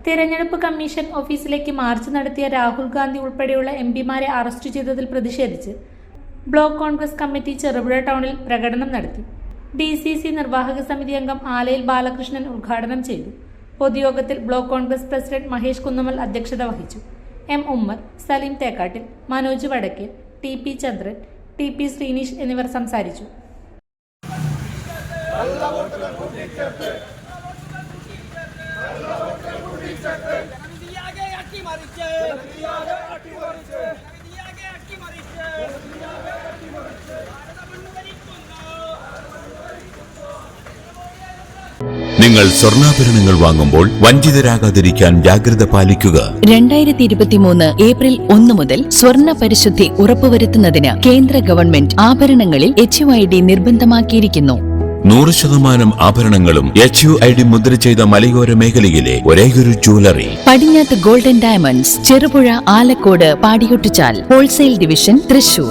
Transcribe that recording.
തിരഞ്ഞെടുപ്പ് കമ്മീഷൻ ഓഫീസിലേക്ക് മാർച്ച് നടത്തിയ രാഹുൽ ഗാന്ധി ഉൾപ്പെടെയുള്ള എംപിമാരെ അറസ്റ്റ് ചെയ്തതിൽ പ്രതിഷേധിച്ച് ബ്ലോക്ക് കോൺഗ്രസ് കമ്മിറ്റി ചെറുപുഴ ടൗണിൽ പ്രകടനം നടത്തി. DCC നിർവാഹക സമിതി അംഗം ആലയിൽ ബാലകൃഷ്ണൻ ഉദ്ഘാടനം ചെയ്തു. പൊതുയോഗത്തിൽ ബ്ലോക്ക് കോൺഗ്രസ് പ്രസിഡന്റ് മഹേഷ് കുന്നുമ്മൽ അധ്യക്ഷത വഹിച്ചു. M. ഉമ്മർ, സലീം തേക്കാട്ടിൽ, മനോജ് വടക്കേൽ, TP ചന്ദ്രൻ, TP ശ്രീനീഷ് എന്നിവർ സംസാരിച്ചു. നിങ്ങൾ സ്വർണ്ണാഭരണങ്ങൾ വാങ്ങുമ്പോൾ വഞ്ചിതരാകാതിരിക്കാൻ ജാഗ്രത പാലിക്കുക. 2023 ഏപ്രിൽ 1 മുതൽ സ്വർണ്ണ പരിശുദ്ധി ഉറപ്പുവരുത്തുന്നതിന് കേന്ദ്ര ഗവൺമെന്റ് ആഭരണങ്ങളിൽ HUID നിർബന്ധമാക്കിയിരിക്കുന്നു. 100% ആഭരണങ്ങളും HUID മുദ്ര ചെയ്ത മലയോര മേഖലയിലെ ഒരേയൊരു ജ്വല്ലറി പടിഞ്ഞാത്ത് golden diamonds, Cherupuzha, Alakode, Padiyottuchal, wholesale division, Thrissur.